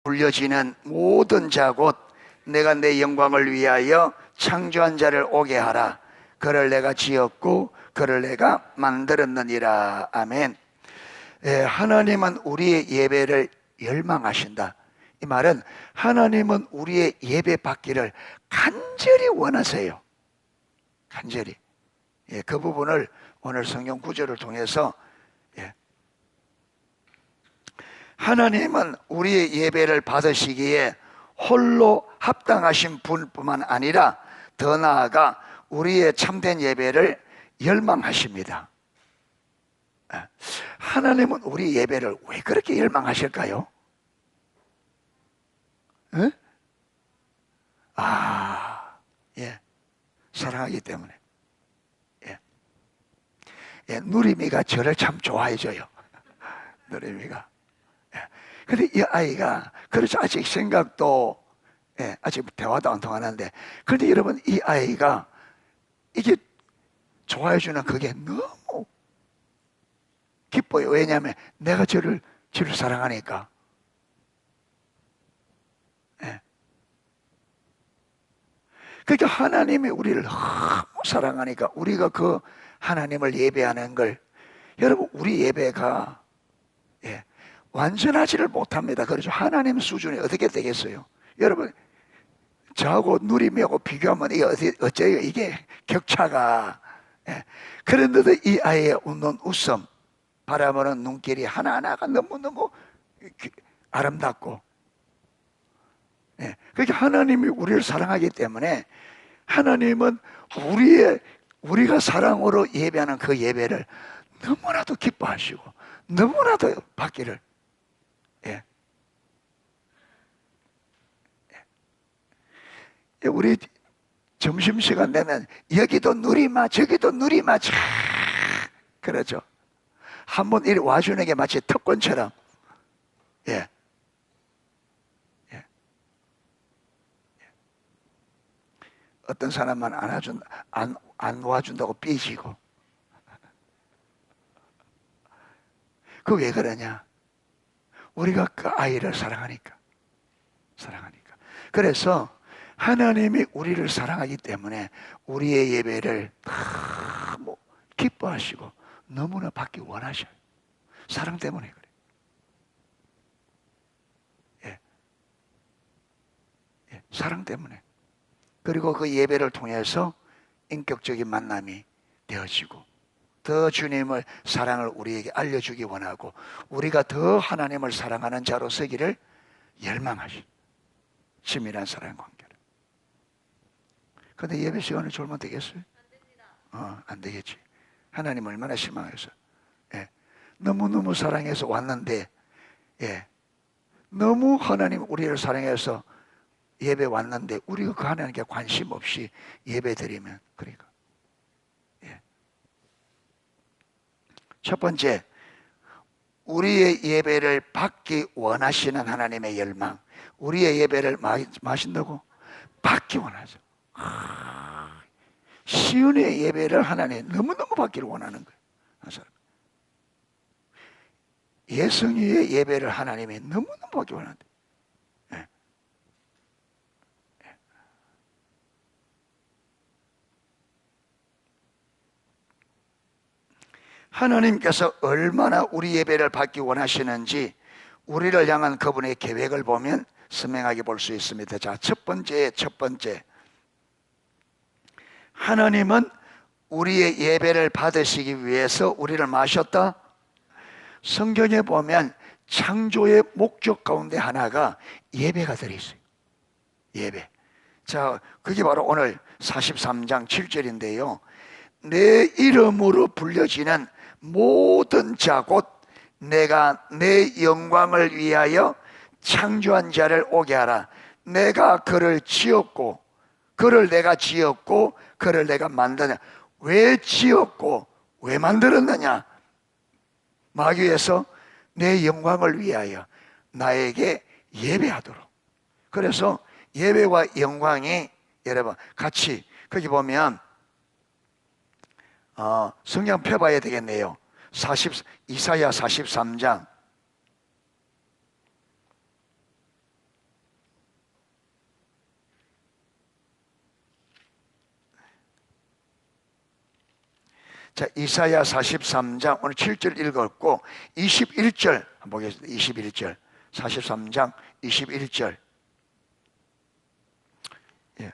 불려지는 모든 자 곧 내가 내 영광을 위하여 창조한 자를 오게 하라. 그를 내가 지었고 그를 내가 만들었느니라. 아멘. 하나님은 우리의 예배를 열망하신다. 이 말은 하나님은 우리의 예배 받기를 간절히 원하세요. 간절히. 그 부분을 오늘 성경 구절을 통해서 하나님은 우리의 예배를 받으시기에 홀로 합당하신 분뿐만 아니라 더 나아가 우리의 참된 예배를 열망하십니다. 하나님은 우리 예배를 왜 그렇게 열망하실까요? 에? 사랑하기 때문에. 누리미가 저를 참 좋아해줘요. 누리미가. 근데 이 아이가 그렇죠. 아직 생각도 아직 대화도 안 통하는데, 그런데 여러분 이 아이가 이게 좋아해주는 그게 너무 기뻐요. 왜냐하면 내가 저를 사랑하니까. 그러니까 하나님이 우리를 너무 사랑하니까 우리가 그 하나님을 예배하는 걸, 여러분 우리 예배가 완전하지를 못합니다. 그렇죠. 하나님 수준이 어떻게 되겠어요? 여러분 저하고 누리미하고 비교하면 이게 어째요? 이게 격차가. 그런데도 이 아이의 웃는 웃음, 바라보는 눈길이 하나하나가 너무너무 아름답고, 그러니까 하나님이 우리를 사랑하기 때문에 하나님은 우리가 사랑으로 예배하는 그 예배를 너무나도 기뻐하시고 너무나도 받기를. 우리 점심시간 되면 여기도 누리마 저기도 누리마 참 그러죠. 한번 이리 와주는 게 마치 특권처럼. 어떤 사람만 안 와준다고 삐지고. 그 왜 그러냐? 우리가 그 아이를 사랑하니까. 그래서 하나님이 우리를 사랑하기 때문에 우리의 예배를 너무 기뻐하시고 너무나 받기 원하셔요. 사랑 때문에 그래요. 사랑 때문에. 그리고 그 예배를 통해서 인격적인 만남이 되어지고 더 주님을 사랑을 우리에게 알려주기 원하고 우리가 더 하나님을 사랑하는 자로 서기를 열망하신 치밀한 사랑 관계를. 근데 예배 시간을 졸면 되겠어요? 안 되겠지. 하나님 얼마나 실망해서. 너무너무 사랑해서 왔는데, 너무 하나님 우리를 사랑해서 예배 왔는데 우리가 그 하나님께 관심 없이 예배 드리면, 그러니까. 첫 번째, 우리의 예배를 받기 원하시는 하나님의 열망. 우리의 예배를 마신다고? 받기 원하죠. 시온의 예배를 하나님 너무너무 받기를 원하는 거예요. 예성이의 예배를 하나님이 너무너무 받기 원한대. 하나님께서 얼마나 우리 예배를 받기 원하시는지 우리를 향한 그분의 계획을 보면 선명하게 볼 수 있습니다. 자, 첫 번째. 하나님은 우리의 예배를 받으시기 위해서 우리를 마셨다. 성경에 보면 창조의 목적 가운데 하나가 예배가 들어있어요. 예배. 자, 그게 바로 오늘 43장 7절인데요. 내 이름으로 불려지는 모든 자 곧 내가 내 영광을 위하여 창조한 자를 오게 하라. 내가 그를 지었고 그를 내가 지었고 그를 내가 만드냐. 왜 지었고 왜 만들었느냐? 마귀에서 내 영광을 위하여 나에게 예배하도록. 그래서 예배와 영광이 여러분 같이 거기 보면 성경 펴봐야 되겠네요. 이사야 43장 자, 이사야 43장 오늘 7절 읽었고 21절 한번 보겠습니다. 21절 43장 21절. 예.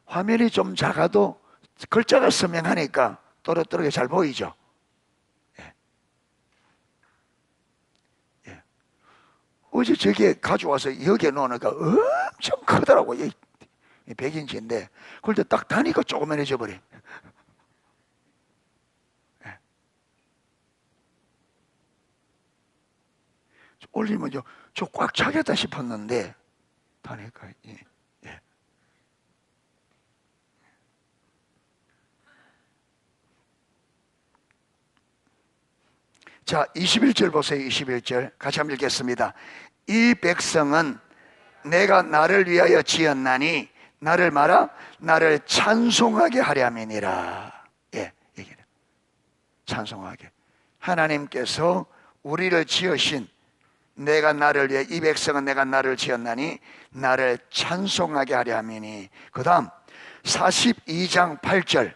화면이 좀 작아도 글자가 선명하니까 또렷또렷하게 잘 보이죠. 예. 예. 어제 저게 가져와서 여기에 놓으니까 엄청 크더라고요. 100인치인데 그런데 딱 다니까 조그만해져 버려. 올리면 저 꽉 차겠다 싶었는데 다니까. 예. 예. 자, 21절 보세요. 21절 같이 한번 읽겠습니다. 이 백성은 내가 나를 위하여 지었나니 나를 말아 나를 찬송하게 하려함이니라. 예, 얘기를 찬송하게. 하나님께서 우리를 지으신 내가 나를 위해 이 백성은 내가 나를 지었나니 나를 찬송하게 하려 함이니. 그 다음 42장 8절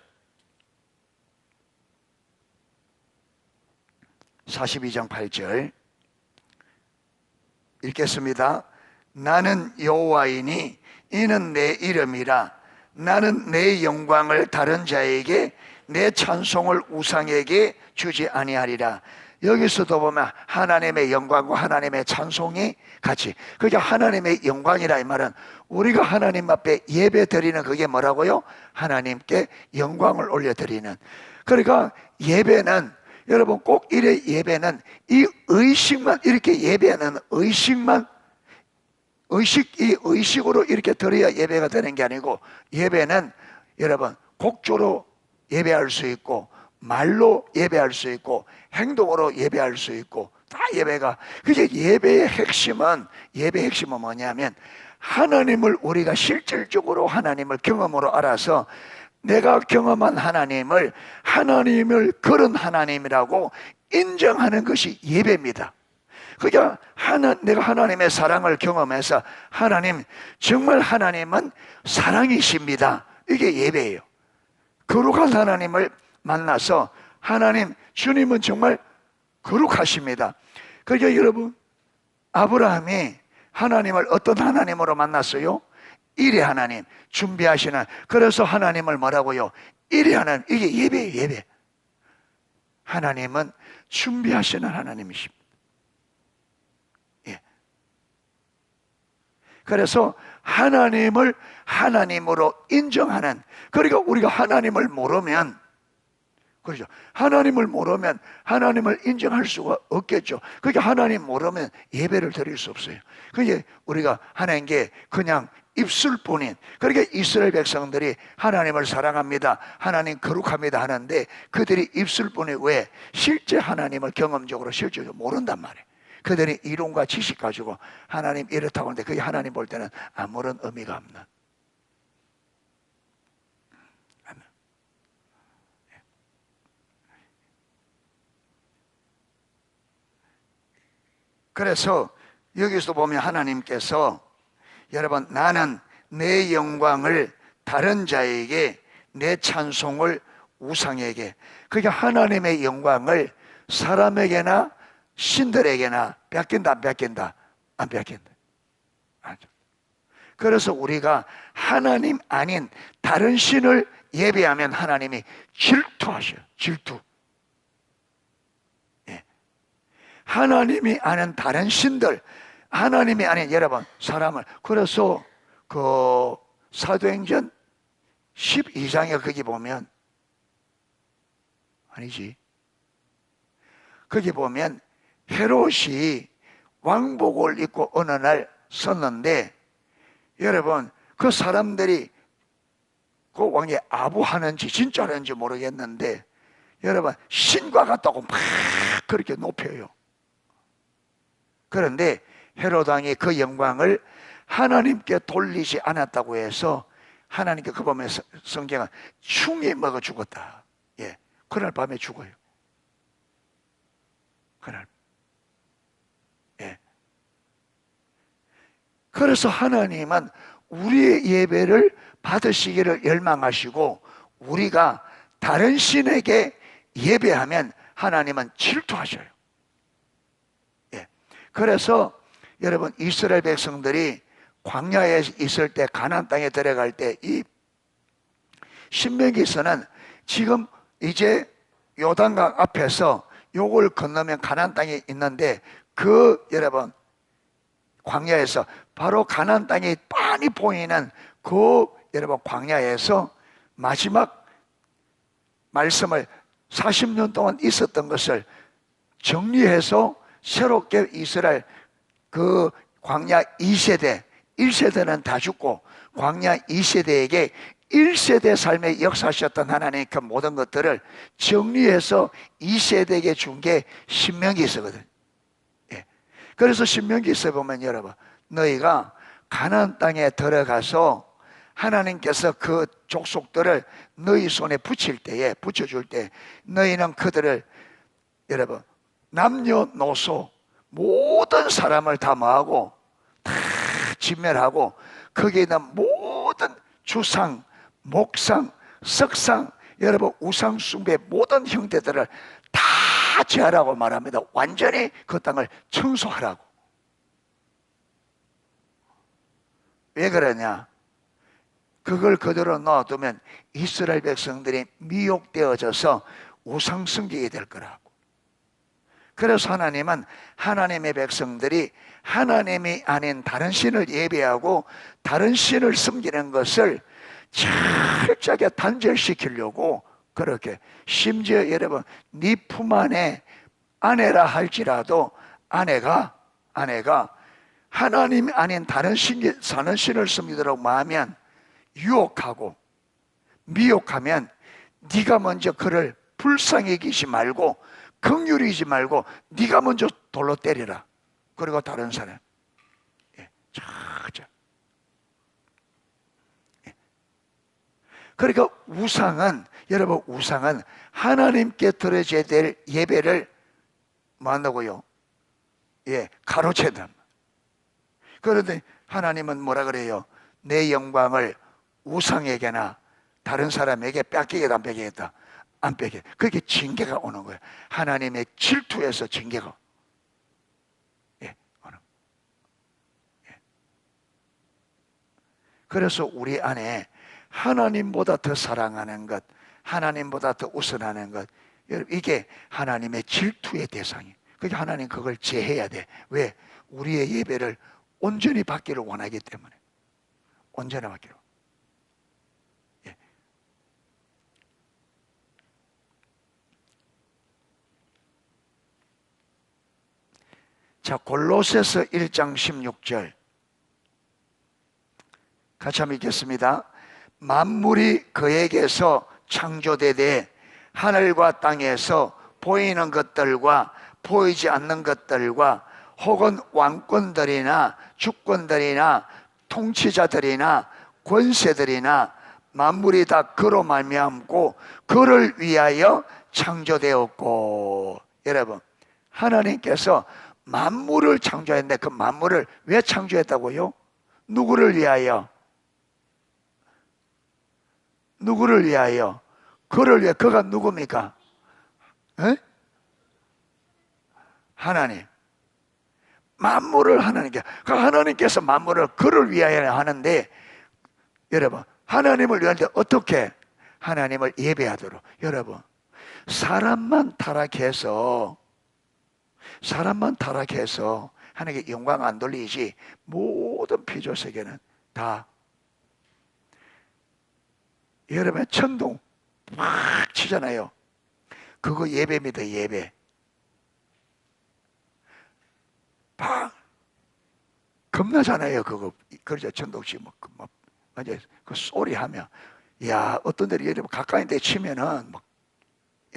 42장 8절 읽겠습니다. 나는 여호와이니 이는 내 이름이라. 나는 내 영광을 다른 자에게 내 찬송을 우상에게 주지 아니하리라. 여기서도 보면 하나님의 영광과 하나님의 찬송이 같이, 그게 하나님의 영광이라 이 말은 우리가 하나님 앞에 예배 드리는 그게 뭐라고요? 하나님께 영광을 올려드리는. 그러니까 예배는 여러분 꼭 이래, 예배는 이 의식만 이렇게 예배하는 의식만 이 의식으로 이렇게 드려야 예배가 되는 게 아니고, 예배는 여러분 곡조로 예배할 수 있고 말로 예배할 수 있고 행동으로 예배할 수 있고 다 예배가. 그게 예배의 핵심은 뭐냐면 하나님을 우리가 실질적으로 하나님을 경험으로 알아서 내가 경험한 하나님을 그런 하나님이라고 인정하는 것이 예배입니다. 그러니까 내가 하나님의 사랑을 경험해서 하나님 정말 하나님은 사랑이십니다. 이게 예배예요. 거룩한 하나님을 만나서 하나님 주님은 정말 거룩하십니다. 그러니까 여러분 아브라함이 하나님을 어떤 하나님으로 만났어요? 일의 하나님, 준비하시는. 그래서 하나님을 뭐라고요? 일의 하나님. 이게 예배예요. 예배. 하나님은 준비하시는 하나님이십니다. 예. 그래서 하나님을 하나님으로 인정하는. 그러니까 우리가 하나님을 모르면, 그렇죠, 하나님을 모르면 하나님을 인정할 수가 없겠죠. 그러니까 하나님 모르면 예배를 드릴 수 없어요. 그게 우리가 하나님께 그냥 입술뿐인. 그러니까 이스라엘 백성들이 하나님을 사랑합니다, 하나님 거룩합니다 하는데 그들이 입술뿐이 왜 실제 하나님을 경험적으로 실제적으로 모른단 말이에요. 그들이 이론과 지식 가지고 하나님 이렇다고 하는데 그게 하나님 볼 때는 아무런 의미가 없는. 그래서 여기서 보면 하나님께서 여러분 나는 내 영광을 다른 자에게 내 찬송을 우상에게. 그게 하나님의 영광을 사람에게나 신들에게나 뺏긴다 안 뺏긴다? 안 뺏긴다. 그래서 우리가 하나님 아닌 다른 신을 예배하면 하나님이 질투하셔요. 질투. 하나님이 아는 다른 신들, 하나님이 아닌 여러분 사람을. 그래서 그 사도행전 12장에 거기 보면, 아니지, 거기 보면 헤롯이 왕복을 입고 어느 날 섰는데 여러분 그 사람들이 그 왕이 아부하는지 진짜라는지 모르겠는데 여러분 신과 같다고 막 그렇게 높여요. 그런데 헤롯 왕이 그 영광을 하나님께 돌리지 않았다고 해서 하나님께 그 밤에 성경은 충이 먹어 죽었다. 예, 그날 밤에 죽어요. 그날. 예. 그래서 하나님은 우리의 예배를 받으시기를 열망하시고 우리가 다른 신에게 예배하면 하나님은 질투하셔요. 예. 그래서 여러분, 이스라엘 백성들이 광야에 있을 때, 가나안 땅에 들어갈 때, 이 신명기서는 지금 이제 요단강 앞에서 요걸 건너면 가나안 땅이 있는데, 그 여러분 광야에서 바로 가나안 땅이 빤히 보이는 그 여러분 광야에서 마지막 말씀을 40년 동안 있었던 것을 정리해서 새롭게 이스라엘 그 광야 2세대, 1세대는 다 죽고 광야 2세대에게 1세대 삶에 역사하셨던 하나님의 그 모든 것들을 정리해서 2세대에게 준 게 신명기서거든. 예. 그래서 신명기서 보면 여러분, 너희가 가나안 땅에 들어가서 하나님께서 그 족속들을 너희 손에 붙여줄 때 너희는 그들을 여러분 남녀노소 모든 사람을 다 뭐하고 다 진멸하고 거기에 있는 모든 주상, 목상, 석상, 여러분 우상 숭배 모든 형태들을 다 제하라고 말합니다. 완전히 그 땅을 청소하라고. 왜 그러냐? 그걸 그대로 놔두면 이스라엘 백성들이 미혹되어져서 우상 섬기게 될 거라고. 그래서 하나님은 하나님의 백성들이 하나님이 아닌 다른 신을 예배하고 다른 신을 섬기는 것을 철저하게 단절시키려고 그렇게, 심지어 여러분 네 품 안에 아내라 할지라도 아내가 하나님이 아닌 다른 신, 사는 신을 섬기도록 마하면 유혹하고 미혹하면 네가 먼저 그를 불쌍히 여기지 말고 긍휼히 여기지 말고 네가 먼저 돌로 때리라. 그리고 다른 사람. 예. 예. 그러니까 우상은, 여러분 우상은 하나님께 드려져야 될 예배를 뭐 한다고요? 예, 가로채다. 그런데 하나님은 뭐라 그래요? 내 영광을 우상에게나 다른 사람에게 뺏기겠다 안 뺏기겠다? 안 뺏게. 그게 징계가 오는 거예요. 하나님의 질투에서 징계가 오는. 예. 그래서 우리 안에 하나님보다 더 사랑하는 것, 하나님보다 더 우선하는 것, 이게 하나님의 질투의 대상이에요. 그러니까 하나님 그걸 제해야 돼. 왜? 우리의 예배를 온전히 받기를 원하기 때문에. 온전히 받기를. 예. 자, 골로새서 1장 16절 같이 한번 읽겠습니다. 만물이 그에게서 창조되되 하늘과 땅에서 보이는 것들과 보이지 않는 것들과 혹은 왕권들이나 주권들이나 통치자들이나 권세들이나 만물이 다 그로 말미암고 그를 위하여 창조되었고. 여러분, 하나님께서 만물을 창조했는데 그 만물을 왜 창조했다고요? 누구를 위하여? 누구를 위하여? 그를 위해. 그가 누굽니까? 에? 하나님. 만물을 하나님께서 만물을 그를 위하여 하는데, 여러분 하나님을 위하는데 어떻게? 하나님을 예배하도록. 여러분, 사람만 타락해서 하나님께 영광 안 돌리지 모든 피조 세계는 다, 여러분 천둥 막 치잖아요. 그거 예배입니다. 예배. 막 겁나잖아요. 그거 그러죠. 천둥 치면 맞아요. 그 소리 하면, 야, 어떤 데를 예를 가까이 데 치면은 막,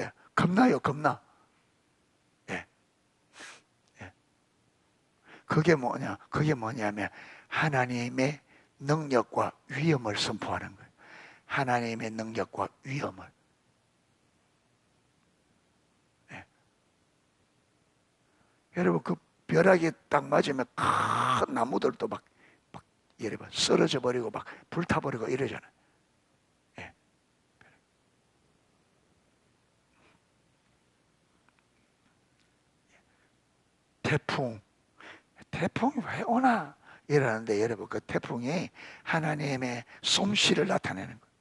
예, 겁나요. 겁나. 예. 예. 그게 뭐냐면 하나님의 능력과 위엄을 선포하는 거예요. 하나님의 능력과 위엄을. 예. 여러분 그 벼락이 딱 맞으면 큰 나무들도 막 예를 들어 쓰러져 버리고 막 불타버리고 이러잖아요. 예. 태풍이 왜 오나 이러는데, 여러분, 그 태풍이 하나님의 솜씨를 나타내는 거예요.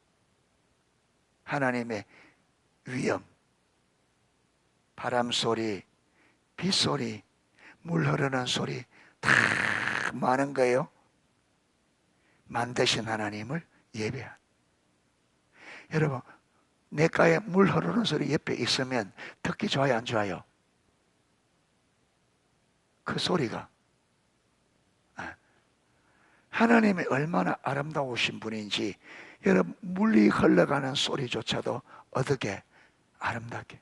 하나님의 위엄, 바람 소리, 빗소리, 물 흐르는 소리 다 많은 거예요. 만드신 하나님을 예배한. 여러분, 내가에 물 흐르는 소리 옆에 있으면 듣기 좋아요, 안 좋아요? 그 소리가 하나님이 얼마나 아름다우신 분인지, 여러분, 물이 흘러가는 소리조차도 어떻게 아름답게.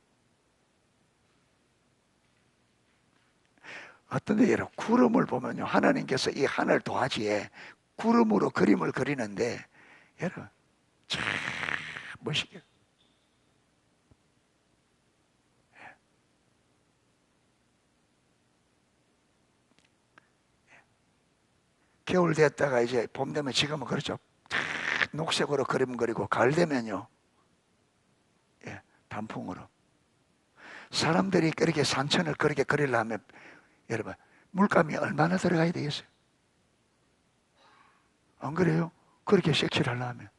어떤데 여러분, 구름을 보면요, 하나님께서 이 하늘 도화지에 구름으로 그림을 그리는데, 여러분, 참 멋있게. 겨울 됐다가 이제 봄 되면, 지금은 그렇죠, 녹색으로 그림 그리고, 가을 되면요, 단풍으로. 사람들이 그렇게 산천을 그렇게 그리려면, 여러분, 물감이 얼마나 들어가야 되겠어요? 안 그래요? 그렇게 색칠을 하려면.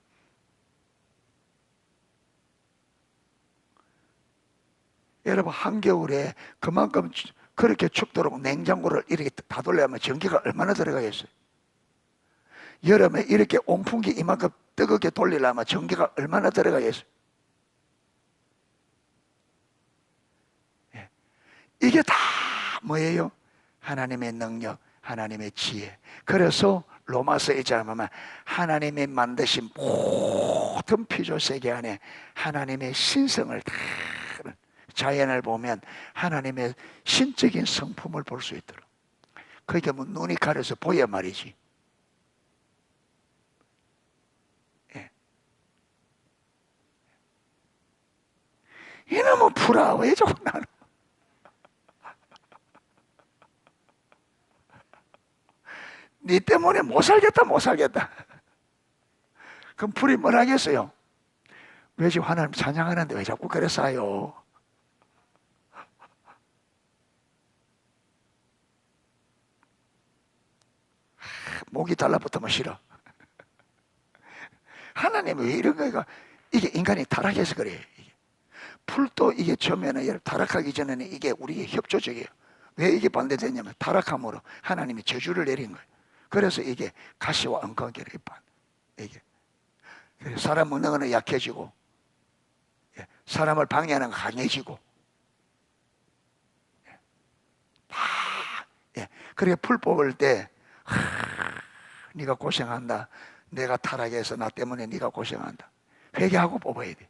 여러분, 한겨울에 그만큼 그렇게 춥도록 냉장고를 이렇게 다 돌려면 전기가 얼마나 들어가겠어요? 여름에 이렇게 온풍기 이만큼 뜨겁게 돌리려면 전기가 얼마나 들어가겠어요? 이게 다 뭐예요? 하나님의 능력, 하나님의 지혜. 그래서 로마서 1장에 보면 하나님이 만드신 모든 피조 세계 안에 하나님의 신성을 다, 자연을 보면 하나님의 신적인 성품을 볼 수 있도록. 그게 뭐 눈이 가려서 보여 말이지. 이놈의 풀아, 왜 자꾸 나는. 니 때문에 못 살겠다. 그럼 풀이 뭘 하겠어요? 왜 지금 하나님 찬양하는데 왜 자꾸 그랬어요? 목이 달라붙으면 싫어. 하나님이 왜 이런 거가, 이게 인간이 타락해서 그래요. 풀도 이게 처음에는 타락하기 전에는 이게 우리에게 협조적이에요. 왜 이게 반대되냐면 타락함으로 하나님이 저주를 내린 거예요. 그래서 이게 가시와 엉겅퀴를 이게 사람 먹는 거는 약해지고, 사람을 방해하는 건 강해지고, 그렇게 풀 뽑을 때 네가 고생한다. 내가 타락해서 나 때문에 네가 고생한다. 회개하고 뽑아야 돼.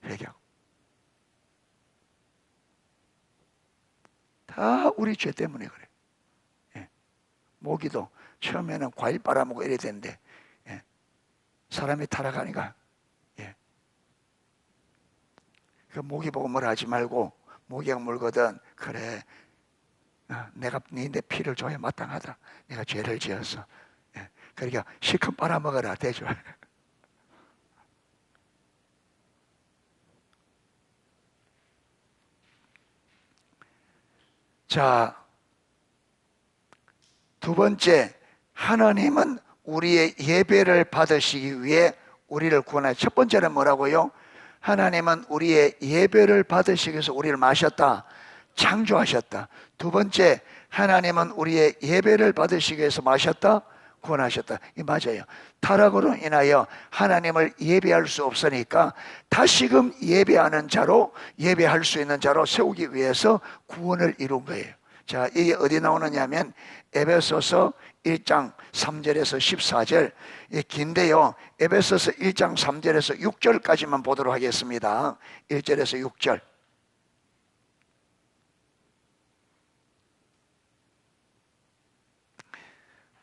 회개하고. 다 우리 죄 때문에 그래. 모기도 처음에는 과일 빨아먹고 이래야 되는데, 사람이 타락하니까, 그 모기 보고 뭐라 하지 말고, 모기가 물거든, 그래, 내가 네 피를 줘야 마땅하다. 내가 죄를 지었어. 그러니까 실컷 빨아먹어라. 되죠. 자, 두 번째, 하나님은 우리의 예배를 받으시기 위해 우리를 구원하셨다. 첫 번째는 뭐라고요? 하나님은 우리의 예배를 받으시기 위해서 우리를 뭐 하셨다? 창조하셨다. 두 번째, 하나님은 우리의 예배를 받으시기 위해서 뭐 하셨다? 구원하셨다. 이 맞아요. 타락으로 인하여 하나님을 예배할 수 없으니까 다시금 예배하는 자로, 예배할 수 있는 자로 세우기 위해서 구원을 이룬 거예요. 자, 이게 어디 나오느냐면 에베소서 1장 3절에서 14절, 긴데요, 에베소서 1장 3절에서 6절까지만 보도록 하겠습니다. 1절에서 6절.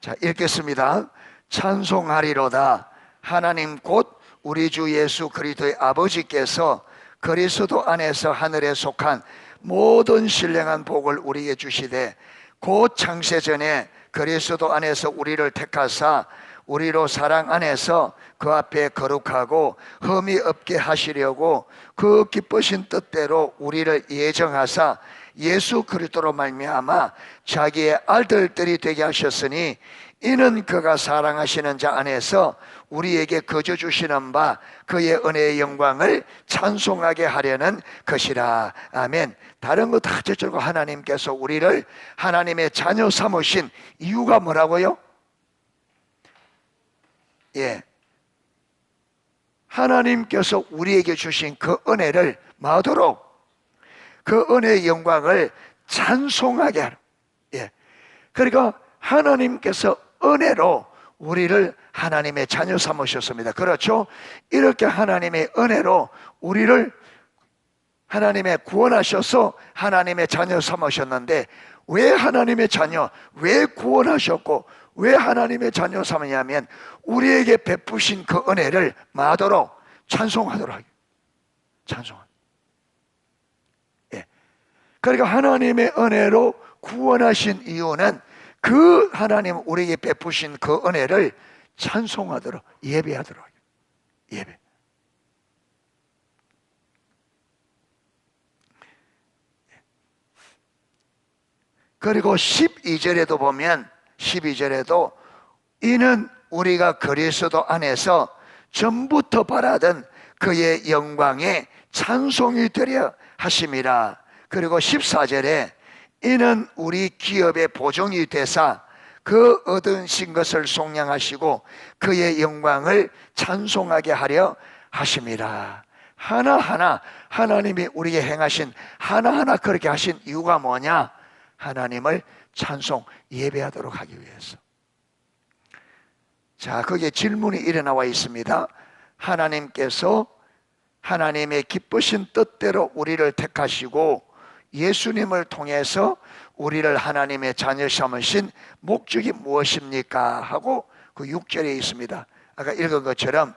자, 읽겠습니다. 찬송하리로다. 하나님 곧 우리 주 예수 그리스도의 아버지께서 그리스도 안에서 하늘에 속한 모든 신령한 복을 우리에게 주시되, 곧 창세전에 그리스도 안에서 우리를 택하사 우리로 사랑 안에서 그 앞에 거룩하고 흠이 없게 하시려고 그 기쁘신 뜻대로 우리를 예정하사 예수 그리스도로 말미암아 자기의 아들들이 되게 하셨으니 이는 그가 사랑하시는 자 안에서 우리에게 거저 주시는 바 그의 은혜의 영광을 찬송하게 하려는 것이라. 아멘. 다른 거 다 제쳐고 하나님께서 우리를 하나님의 자녀 삼으신 이유가 뭐라고요? 예, 하나님께서 우리에게 주신 그 은혜를 마도록 그 은혜의 영광을 찬송하게 하라. 예, 그러니까 하나님께서 은혜로 우리를 하나님의 자녀 삼으셨습니다. 그렇죠? 이렇게 하나님의 은혜로 우리를 하나님의 구원하셔서 하나님의 자녀 삼으셨는데, 왜 하나님의 자녀, 왜 구원하셨고 왜 하나님의 자녀 삼으냐면 우리에게 베푸신 그 은혜를 마도록 찬송하도록 하기. 찬송하도록. 예. 그러니까 하나님의 은혜로 구원하신 이유는 그 하나님 우리에게 베푸신 그 은혜를 찬송하도록, 예배하도록 하기. 예배. 그리고 12절에도 보면 12절에도 이는 우리가 그리스도 안에서 전부터 바라던 그의 영광에 찬송이 되려 하심이라. 그리고 14절에 이는 우리 기업의 보종이 되사 그 얻으신 것을 속량하시고 그의 영광을 찬송하게 하려 하심이라. 하나하나 하나님이 우리에게 행하신 하나하나 그렇게 하신 이유가 뭐냐? 하나님을 찬송, 예배하도록 하기 위해서. 자, 거기에 질문이 일어나와 있습니다. 하나님께서 하나님의 기쁘신 뜻대로 우리를 택하시고 예수님을 통해서 우리를 하나님의 자녀 삼으신 목적이 무엇입니까? 하고 그 6절에 있습니다. 아까 읽은 것처럼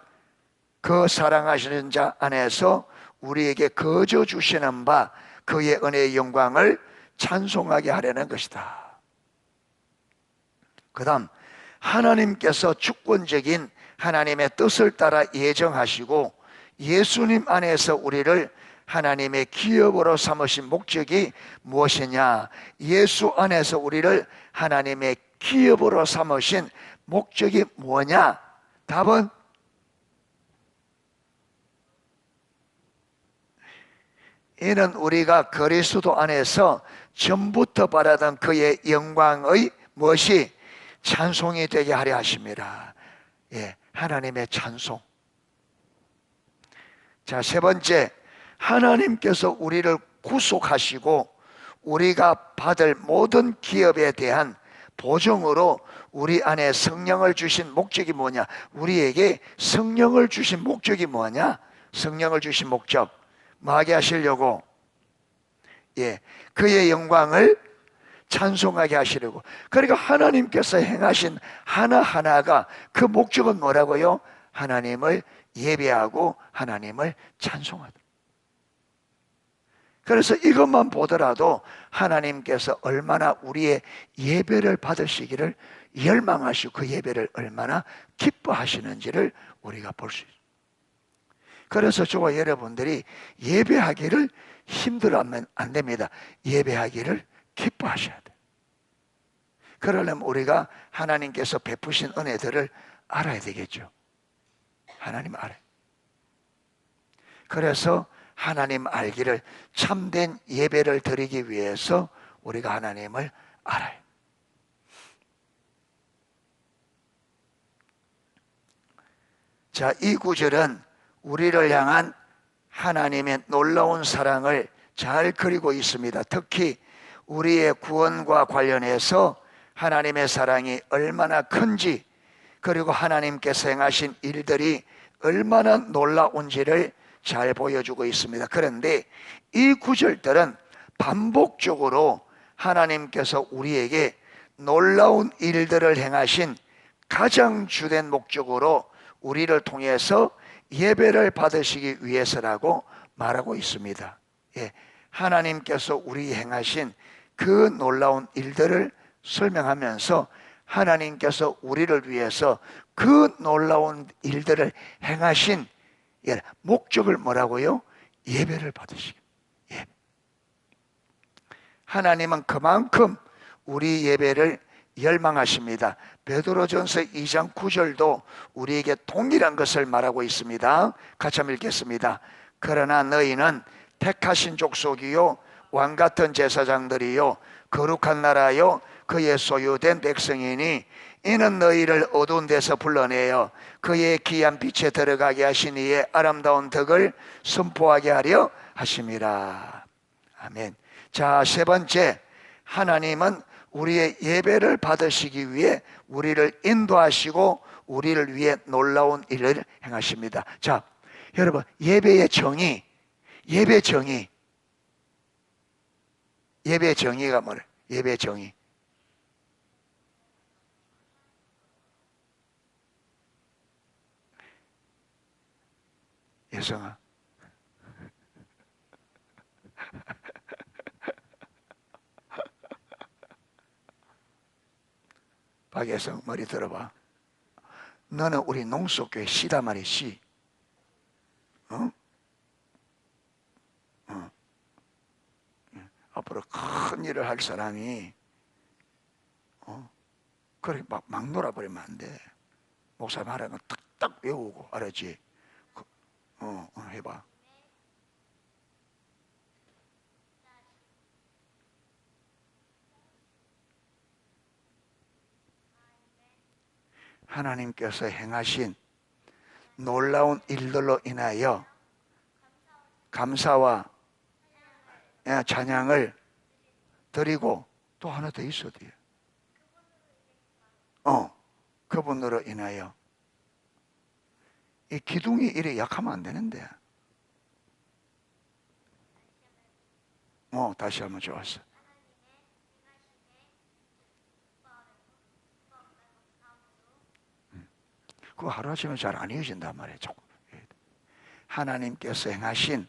그 사랑하시는 자 안에서 우리에게 거저 주시는 바 그의 은혜의 영광을 찬송하게 하려는 것이다. 그 다음 하나님께서 주권적인 하나님의 뜻을 따라 예정하시고 예수님 안에서 우리를 하나님의 기업으로 삼으신 목적이 무엇이냐? 예수 안에서 우리를 하나님의 기업으로 삼으신 목적이 뭐냐? 답은 이는 우리가 그리스도 안에서 전부터 바라던 그의 영광의 무엇이 찬송이 되게 하려 하십니다. 예, 하나님의 찬송. 자, 세 번째, 하나님께서 우리를 구속하시고 우리가 받을 모든 기업에 대한 보증으로 우리 안에 성령을 주신 목적이 뭐냐? 우리에게 성령을 주신 목적이 뭐냐? 성령을 주신 목적 뭐하게 하시려고? 예, 그의 영광을 찬송하게 하시려고. 그러니까 하나님께서 행하신 하나하나가 그 목적은 뭐라고요? 하나님을 예배하고 하나님을 찬송하다. 그래서 이것만 보더라도 하나님께서 얼마나 우리의 예배를 받으시기를 열망하시고 그 예배를 얼마나 기뻐하시는지를 우리가 볼 수 있어요. 그래서 저와 여러분들이 예배하기를 힘들어하면 안 됩니다. 예배하기를 기뻐하셔야 돼요. 그러려면 우리가 하나님께서 베푸신 은혜들을 알아야 되겠죠. 하나님 알아요. 그래서 하나님 알기를, 참된 예배를 드리기 위해서 우리가 하나님을 알아요. 자, 이 구절은 우리를 향한 하나님의 놀라운 사랑을 잘 그리고 있습니다. 특히 우리의 구원과 관련해서 하나님의 사랑이 얼마나 큰지, 그리고 하나님께서 행하신 일들이 얼마나 놀라운지를 잘 보여주고 있습니다. 그런데 이 구절들은 반복적으로 하나님께서 우리에게 놀라운 일들을 행하신 가장 주된 목적으로 우리를 통해서 예배를 받으시기 위해서라고 말하고 있습니다. 예, 하나님께서 우리 행하신 그 놀라운 일들을 설명하면서 하나님께서 우리를 위해서 그 놀라운 일들을 행하신 목적을 뭐라고요? 예배를 받으시기. 예배. 하나님은 그만큼 우리 예배를 열망하십니다. 베드로전서 2장 9절도 우리에게 동일한 것을 말하고 있습니다. 같이 한번 읽겠습니다. 그러나 너희는 택하신 족속이요 왕같은 제사장들이요 거룩한 나라요 그의 소유된 백성이니 이는 너희를 어두운 데서 불러내어 그의 귀한 빛에 들어가게 하신 이의 아름다운 덕을 선포하게 하려 하심이라. 아멘. 자, 세 번째, 하나님은 우리의 예배를 받으시기 위해 우리를 인도하시고 우리를 위해 놀라운 일을 행하십니다. 자, 여러분, 예배의 정의, 예배 정의가 뭐래? 예배 정의. 예성아, 박예성 머리 들어봐. 너는 우리 농수교회 시다 말이 시. 어? 어. 앞으로 큰 일을 할 사람이 그래 막 놀아버리면 안 돼. 목사님 하라는 건 딱딱 외우고 알았지? 해봐. 하나님께서 행하신 놀라운 일들로 인하여 감사와 찬양을 드리고 또 하나 더 있어야 돼요. 그분으로 인하여. 이 기둥이 이래 약하면 안 되는데. 다시 한번 좋았어. 그거 하루아침에 잘 안 이어진단 말이에요. 하나님께서 행하신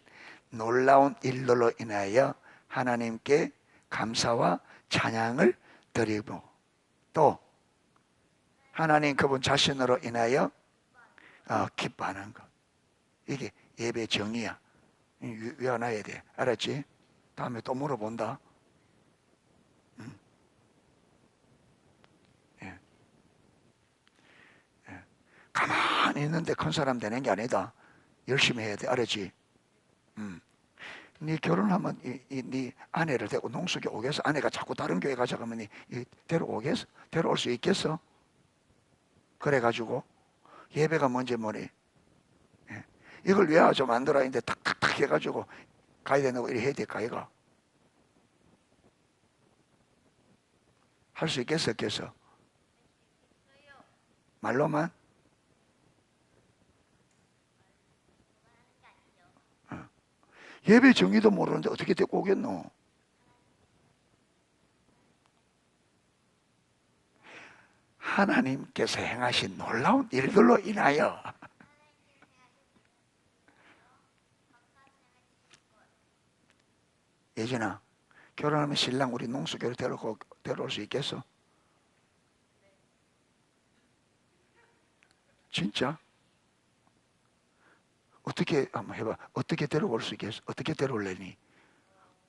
놀라운 일들로 인하여 하나님께 감사와 찬양을 드리고 또 하나님 그분 자신으로 인하여 기뻐하는 것. 이게 예배 정의야. 외워놔야 돼. 알았지? 다음에 또 물어본다. 예. 예. 가만히 있는데 큰 사람 되는 게 아니다. 열심히 해야 돼. 알았지? 네 결혼하면 네 아내를 데리고 농수교 오겠어? 아내가 자꾸 다른 교회 가자 그러면 데려오겠어? 데려올 수 있겠어? 그래가지고 예배가 뭔지 뭐니? 예. 이걸 왜 좀 만들어 있는데 탁탁탁 해가지고 가야 된다고 이렇게 해야 될까 이거? 할 수 있겠어? 없겠어? 말로만? 예배 정의도 모르는데 어떻게 데리고 오겠노? 하나님께서 행하신 놀라운 일들로 인하여 예진아, 결혼하면 신랑 우리 농수교를 데려올 수 있겠어? 진짜? 어떻게 한번 해봐. 어떻게 데려올 수 있겠어? 어떻게 데려올래니?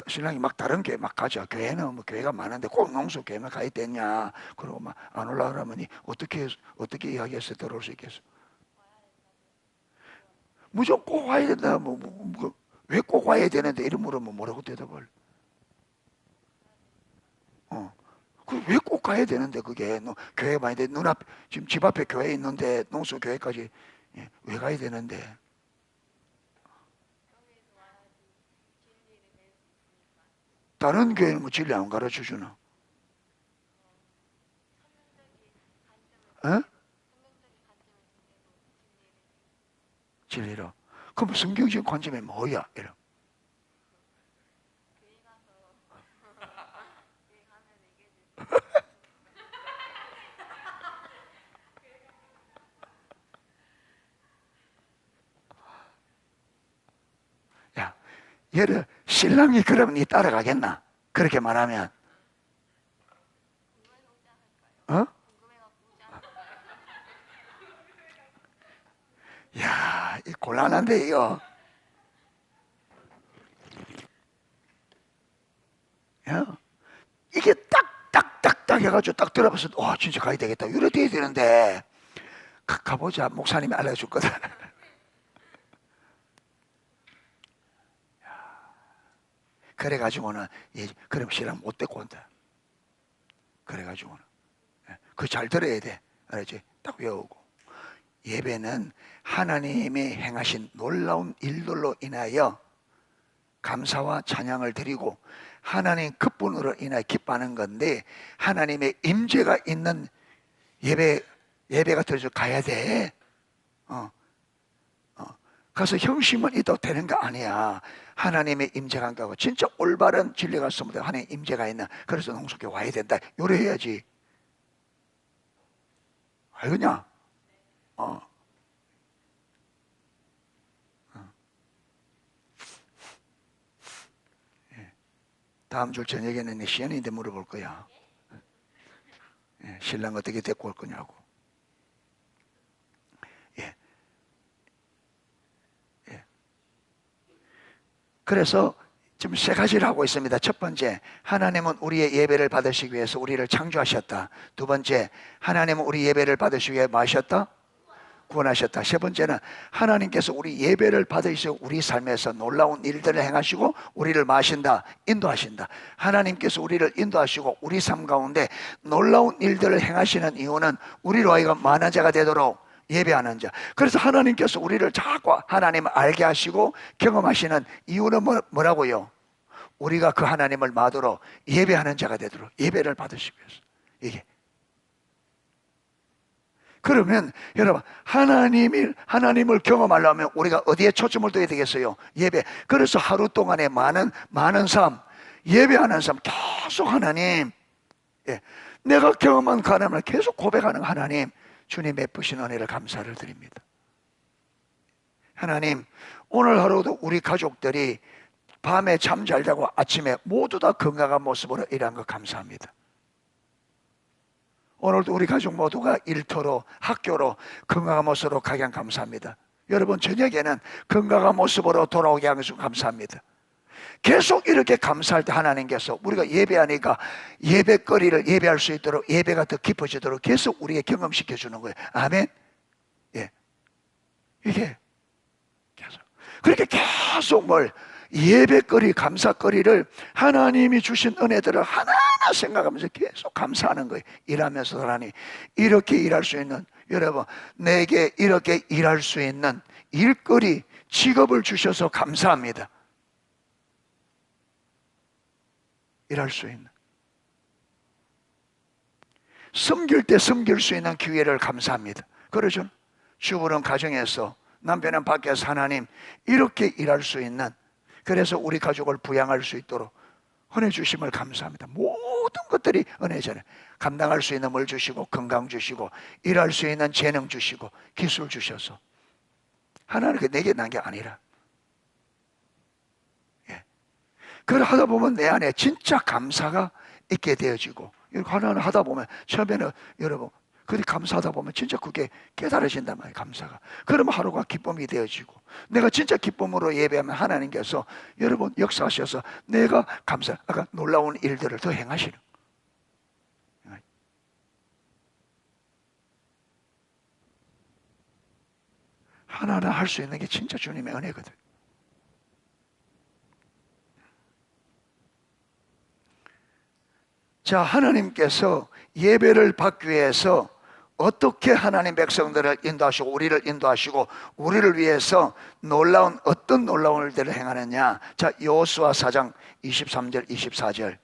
신랑이 막 다른 교회 막 가자. 교회는 뭐 교회가 많은데 꼭 농수교회만 가야 되냐? 그러고 막 안 올라가라면 어떻게 이야기해서 데려올 수 있겠어? 무조건 꼭 와야 된다. 왜 꼭 와야 되는데 이런 물으면 뭐라고 대답을? 왜 꼭 가야 되는데 그게 교회 많이 돼 눈앞 지금 집 앞에 교회 있는데 농수 교회까지 왜 가야 되는데? 다른 교회는 뭐 진리 안 가르쳐 주나? 어? 진리로. 그럼 성경적 관점이 뭐야? 이런. 야, 얘를 신랑이 그러면 니 따라가겠나? 그렇게 말하면 어? 야, 이 곤란한데 이거. 야, 그래가지고 딱 들어봤을 때 진짜 가야 되겠다 이래 돼야 되는데 가보자 목사님이 알려줬거든. 그래가지고는 그럼 신랑 못 데리고 온다. 그래가지고는 그 잘 들어야 돼. 알았지? 딱 외우고. 예배는 하나님이 행하신 놀라운 일들로 인하여 감사와 찬양을 드리고 하나님 그분으로 인하여 기뻐하는 건데, 하나님의 임재가 있는 예배가 들어서 가야 돼. 가서 형식만 있다고 되는 거 아니야. 하나님의 임재가 안 가고 진짜 올바른 진리가 있으면 하나님의 임재가 있나. 그래서 농속에 와야 된다. 요래해야지. 알겠냐? 다음 주 저녁에는 시연이한테 물어볼 거야. 신랑 어떻게 데리고 올 거냐고. 그래서 지금 세 가지를 하고 있습니다. 첫 번째, 하나님은 우리의 예배를 받으시기 위해서 우리를 창조하셨다. 두 번째, 하나님은 우리 예배를 받으시기 위해 뭐 하셨다? 구원하셨다. 세 번째는 하나님께서 우리 예배를 받으시고 우리 삶에서 놀라운 일들을 행하시고 우리를 마신다, 인도하신다. 하나님께서 우리를 인도하시고 우리 삶 가운데 놀라운 일들을 행하시는 이유는 우리로 하여금 많은 자가 되도록 예배하는 자. 그래서 하나님께서 우리를 자꾸 하나님을 알게 하시고 경험하시는 이유는 뭐라고요? 우리가 그 하나님을 마도록 예배하는 자가 되도록 예배를 받으시기 위해서. 이게 그러면 여러분, 하나님을 경험하려면 우리가 어디에 초점을 둬야 되겠어요? 예배. 그래서 하루 동안에 많은 삶, 예배하는 삶, 계속 하나님, 내가 경험한 그 하나님을 계속 고백하는 하나님, 주님 베푸신 은혜를 감사를 드립니다. 하나님, 오늘 하루도 우리 가족들이 밤에 잠 잘 자고 아침에 모두 다 건강한 모습으로 일한 것 감사합니다. 오늘도 우리 가족 모두가 일터로 학교로 건강한 모습으로 가게 한 감사합니다. 여러분, 저녁에는 건강한 모습으로 돌아오게 하셔서 감사합니다. 계속 이렇게 감사할 때 하나님께서 우리가 예배하니까 예배거리를 예배할 수 있도록, 예배가 더 깊어지도록 계속 우리에게 경험시켜 주는 거예요. 아멘. 이게 계속 그렇게 계속 예배거리, 감사거리를 하나님이 주신 은혜들을 하나하나 생각하면서 계속 감사하는 거예요. 일하면서 하나님, 이렇게 일할 수 있는, 여러분, 내게 이렇게 일할 수 있는 일거리, 직업을 주셔서 감사합니다. 일할 수 있는, 섬길 때 섬길 수 있는 기회를 감사합니다. 그러죠? 주부는 가정에서, 남편은 밖에서 하나님 이렇게 일할 수 있는, 그래서 우리 가족을 부양할 수 있도록 은혜 주심을 감사합니다. 모든 것들이 은혜잖아요. 감당할 수 있는 물 주시고, 건강 주시고, 일할 수 있는 재능 주시고, 기술 주셔서. 하나는 내게 난 게 아니라, 그걸 하다 보면 내 안에 진짜 감사가 있게 되어지고, 이렇게 하나는 하다 보면 처음에는 여러분, 그렇게 감사하다 보면 진짜 그게 깨달아진단 말이에요. 감사가. 그러면 하루가 기쁨이 되어지고, 내가 진짜 기쁨으로 예배하면 하나님께서 여러분 역사하셔서 내가 아까 놀라운 일들을 더 행하시는, 하나하나 할 수 있는 게 진짜 주님의 은혜거든. 자, 하나님께서 예배를 받기 위해서 어떻게 하나님 백성들을 인도하시고 우리를 인도하시고 우리를 위해서 어떤 놀라운 일들을 행하느냐. 자, 여호수아 4장 23절 24절.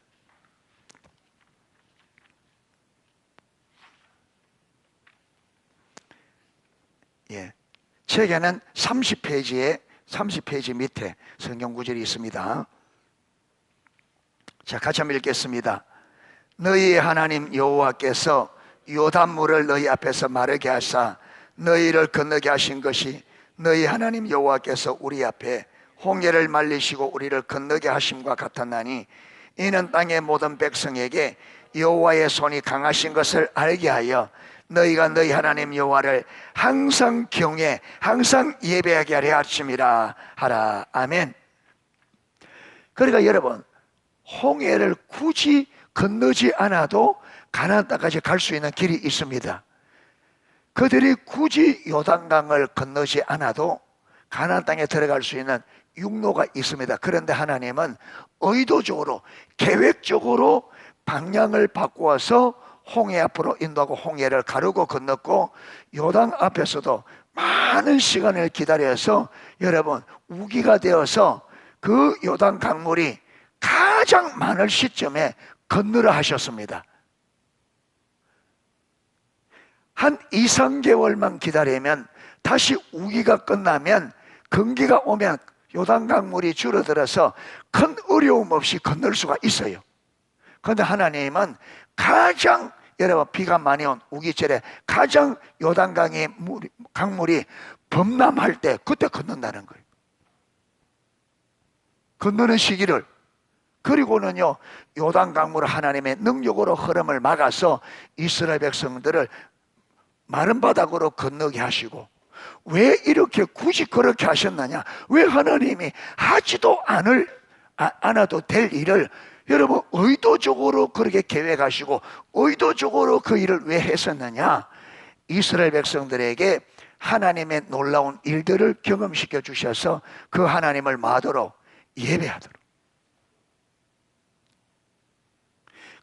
책에는 30페이지 밑에 성경 구절이 있습니다. 자, 같이 한번 읽겠습니다. 너희의 하나님 여호와께서 요단물을 너희 앞에서 마르게 하사 너희를 건너게 하신 것이 너희 하나님 여호와께서 우리 앞에 홍해를 말리시고 우리를 건너게 하심과 같았나니, 이는 땅의 모든 백성에게 여호와의 손이 강하신 것을 알게 하여 너희가 너희 하나님 여호와를 항상 경외, 항상 예배하게 하려 하심이라 하라. 아멘. 그러니까 여러분, 홍해를 굳이 건너지 않아도 가나안 땅까지 갈 수 있는 길이 있습니다. 그들이 굳이 요단강을 건너지 않아도 가나안 땅에 들어갈 수 있는 육로가 있습니다. 그런데 하나님은 의도적으로 계획적으로 방향을 바꾸어서 홍해 앞으로 인도하고 홍해를 가르고 건넜고, 요단 앞에서도 많은 시간을 기다려서 여러분 우기가 되어서 그 요단 강물이 가장 많을 시점에 건너라 하셨습니다. 한 2, 3개월만 기다리면, 다시 우기가 끝나면, 건기가 오면 요단 강물이 줄어들어서 큰 어려움 없이 건널 수가 있어요. 그런데 하나님은 가장, 여러분 비가 많이 온 우기철에 가장 요단강의 강물이 범람할 때, 그때 건넌다는 거예요. 건너는 시기를. 그리고는요, 요단 강물 하나님의 능력으로 흐름을 막아서 이스라엘 백성들을 마른 바닥으로 건너게 하시고, 왜 이렇게 굳이 그렇게 하셨느냐? 왜 하나님이 하지도 않아도 될 일을 여러분 의도적으로 그렇게 계획하시고 의도적으로 그 일을 왜 했었느냐? 이스라엘 백성들에게 하나님의 놀라운 일들을 경험시켜 주셔서 그 하나님을 마도록 예배하도록.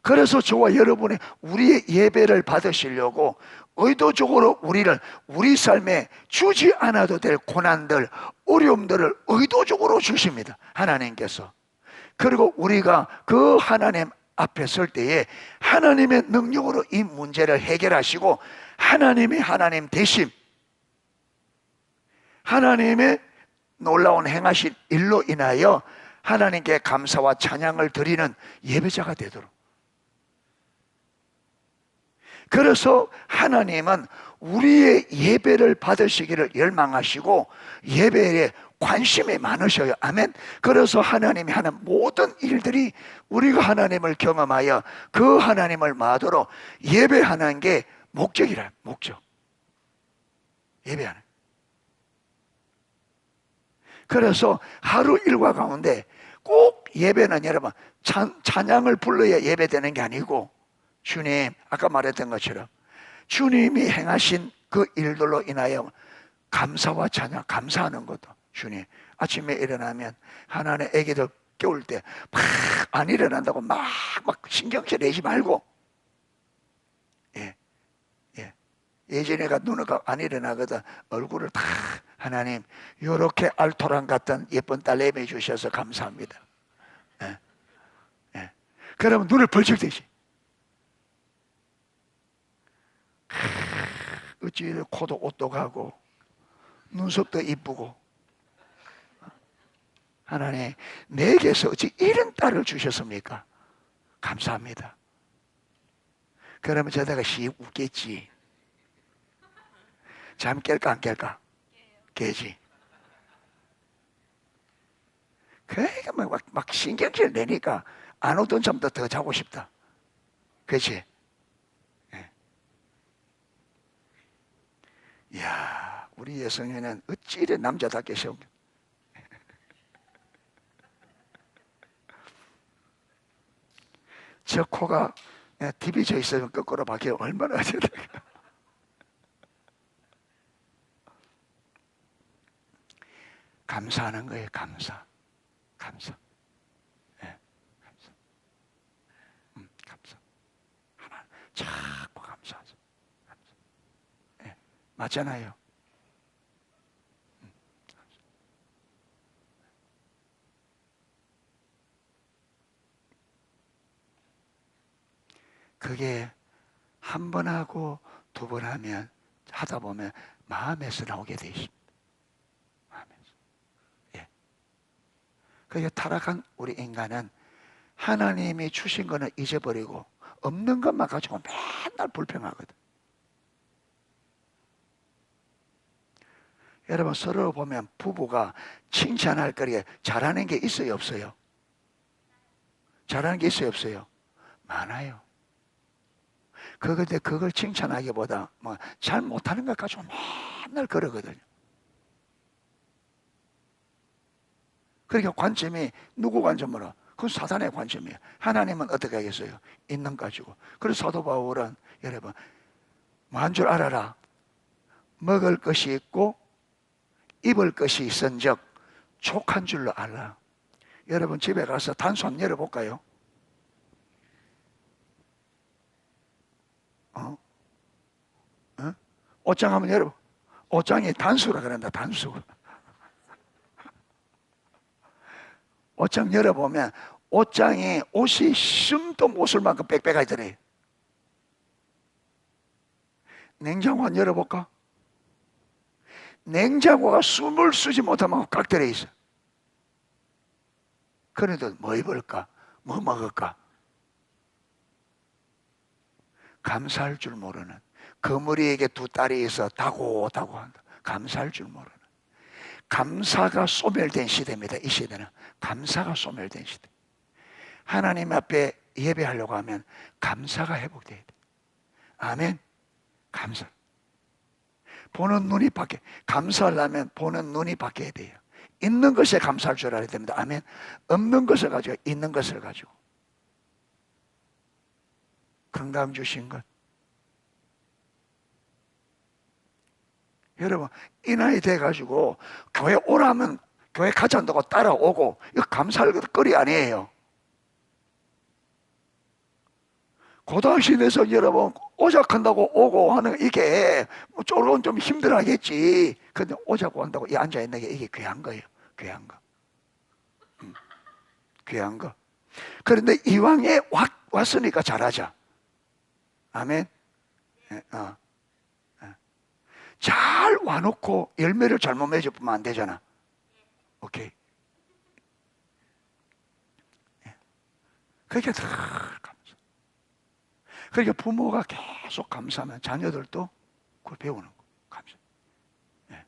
그래서 저와 여러분의 우리의 예배를 받으시려고 의도적으로 우리 삶에 주지 않아도 될 고난들, 어려움들을 의도적으로 주십니다, 하나님께서. 그리고 우리가 그 하나님 앞에 설 때에 하나님의 능력으로 이 문제를 해결하시고, 하나님이 하나님 대신 하나님의 놀라운 행하신 일로 인하여 하나님께 감사와 찬양을 드리는 예배자가 되도록. 그래서 하나님은 우리의 예배를 받으시기를 열망하시고 예배에 관심이 많으셔요. 아멘. 그래서 하나님이 하는 모든 일들이 우리가 하나님을 경험하여 그 하나님을 마도록 예배하는 게 목적이라. 목적. 예배하는. 그래서 하루 일과 가운데 꼭 예배는 여러분 찬양을 불러야 예배되는 게 아니고, 주님, 아까 말했던 것처럼 주님이 행하신 그 일들로 인하여 감사와 찬양, 감사하는 것도. 주님, 아침에 일어나면 하나는 애기들 깨울 때 막 안 일어난다고 막 신경질 내지 말고, 예전에가 누나가 안 일어나거든. 얼굴을 다 하나님 요렇게 알토란 같은 예쁜 딸내미 주셔서 감사합니다. 그러면 눈을 벌쩍 뜨지. 어찌 코도 옷도 가고 눈썹도 이쁘고, 하나님 내게서 어찌 이런 딸을 주셨습니까? 감사합니다. 그러면 저다가 씩 웃겠지. 잠 깰까 안 깰까? 깨지. 그러니까 막 신경질 내니까 안 오던 잠도 더 자고 싶다. 그렇지? 이야, 우리 여성에는 어찌 이래 남자답게 세운. 저 코가 디비져 있으면 거꾸로 박혀 얼마나 어쩌다. 감사하는 거예요. 감사. 감사. 감사. 감사. 하나 자꾸 감사하죠. 감사. 맞잖아요. 그게 한 번 하고 두 번 하다 보면 마음에서 나오게 돼 있습니다. 그게 타락한 우리 인간은 하나님이 주신 거는 잊어버리고 없는 것만 가지고 맨날 불평하거든. 여러분, 서로 보면 부부가 칭찬할 거리에 잘하는 게 있어요, 없어요? 잘하는 게 있어요, 없어요? 많아요. 그런데 그걸 칭찬하기보다 잘 못하는 것 가지고 맨날 그러거든요. 그러니까 관점이 누구 관점으로? 그건 사단의 관점이에요. 하나님은 어떻게 하겠어요? 있는 가지고. 그래서 사도 바울은 여러분 뭐한 줄 알아라. 먹을 것이 있고 입을 것이 있은즉 족한 줄로 알라. 여러분 집에 가서 단수 한번 열어볼까요? 옷장 한번 열어. 옷장이 단수라 그런다. 단수. 옷장 열어보면 옷장이 옷이 숨도 못 쓸 만큼 빽빽하더래요. 냉장고 한번 열어볼까? 냉장고가 숨을 쉬지 못할 만큼 꽉 들어 있어. 그래도 뭐 입을까? 뭐 먹을까? 감사할 줄 모르는, 거머리에게 두 딸이 있어 다고다고 한다. 감사할 줄 모르는, 감사가 소멸된 시대입니다. 이 시대는 감사가 소멸된 시대. 하나님 앞에 예배하려고 하면 감사가 회복돼야 돼. 아멘. 감사. 보는 눈이 바뀌어. 감사하려면 보는 눈이 바뀌어야 돼요. 있는 것에 감사할 줄 알아야 됩니다. 아멘. 없는 것을 가지고 있는 것을 가지고. 건강 주신 것. 여러분 이 나이 돼가지고 교회 오라면 교회 가지 않다고 따라오고, 이거 감사할 거리 아니에요. 고등시대에서 여러분 오작한다고 오고 하는 이게 조금 좀 힘들어하겠지. 근데 오자고 한다고 이 앉아있는 게 이게 귀한 거예요. 귀한 거. 귀한 거. 그런데 이왕에 왔으니까 잘하자. 아멘. 잘 와놓고 열매를 잘못 맺어보면 안 되잖아. 오케이. 그러니까 다 감사. 그러니까 부모가 계속 감사하면 자녀들도 그걸 배우는 거. 감사. 네.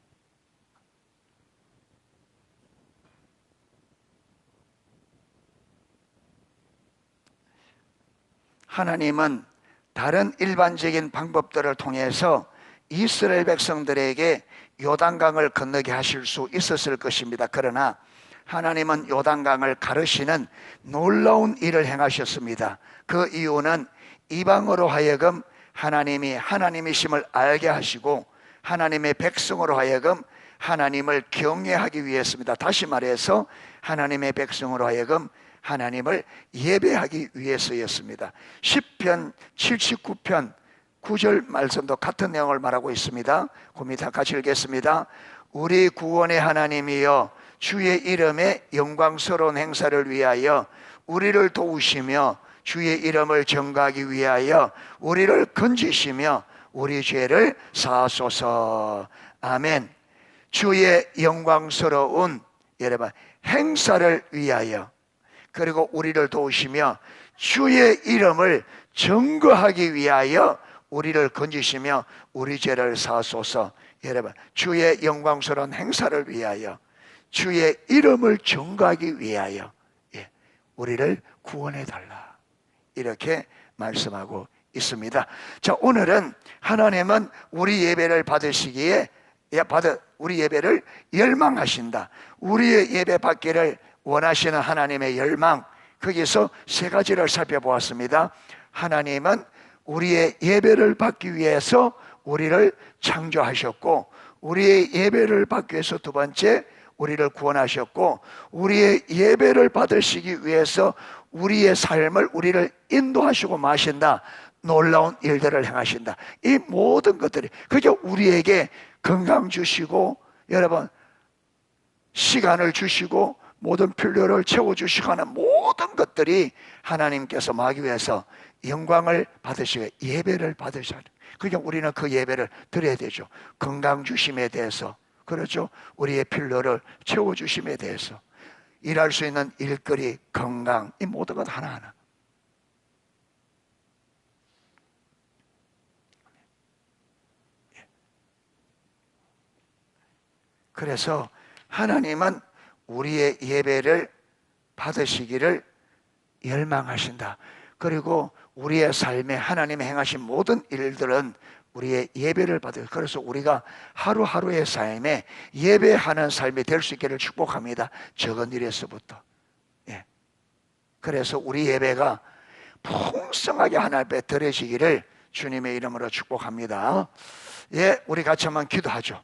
하나님은 다른 일반적인 방법들을 통해서 이스라엘 백성들에게 요단강을 건너게 하실 수 있었을 것입니다. 그러나 하나님은 요단강을 가르시는 놀라운 일을 행하셨습니다. 그 이유는 이방으로 하여금 하나님이 하나님이심을 알게 하시고 하나님의 백성으로 하여금 하나님을 경외하기 위해서입니다. 다시 말해서 하나님의 백성으로 하여금 하나님을 예배하기 위해서였습니다. 시편 79편 9절 말씀도 같은 내용을 말하고 있습니다. 그 밑에 같이 읽겠습니다. 우리 구원의 하나님이여 주의 이름의 영광스러운 행사를 위하여 우리를 도우시며 주의 이름을 전가하기 위하여 우리를 건지시며 우리 죄를 사하소서. 아멘. 주의 영광스러운 여러분 행사를 위하여, 그리고 우리를 도우시며 주의 이름을 전거하기 위하여 우리를 건지시며 우리 죄를 사하소서. 여러분 주의 영광스러운 행사를 위하여, 주의 이름을 전거하기 위하여 우리를 구원해 달라, 이렇게 말씀하고 있습니다. 자, 오늘은 하나님은 우리 예배를 받으시기에 우리 예배를 열망하신다. 우리의 예배 받기를 원하시는 하나님의 열망, 거기서 세 가지를 살펴보았습니다. 하나님은 우리의 예배를 받기 위해서 우리를 창조하셨고, 우리의 예배를 받기 위해서 두 번째 우리를 구원하셨고, 우리의 예배를 받으시기 위해서 우리의 삶을 우리를 인도하시고 마신다. 놀라운 일들을 행하신다. 이 모든 것들이, 그게 우리에게 건강 주시고 여러분 시간을 주시고 모든 필요를 채워주시고 하는 모든 것들이 하나님께서 마기 위해서 영광을 받으시고 예배를 받으셔야 돼요. 그러니까 우리는 그 예배를 드려야 되죠. 건강 주심에 대해서, 그렇죠? 우리의 필요를 채워주심에 대해서, 일할 수 있는 일거리, 건강, 이 모든 것 하나하나. 그래서 하나님은 우리의 예배를 받으시기를 열망하신다. 그리고 우리의 삶에 하나님이 행하신 모든 일들은 우리의 예배를 받을, 그래서 우리가 하루하루의 삶에 예배하는 삶이 될 수 있기를 축복합니다. 적은 일에서부터. 예. 그래서 우리 예배가 풍성하게 하나님 앞에 드려지기를 주님의 이름으로 축복합니다. 예, 우리 같이 한번 기도하죠.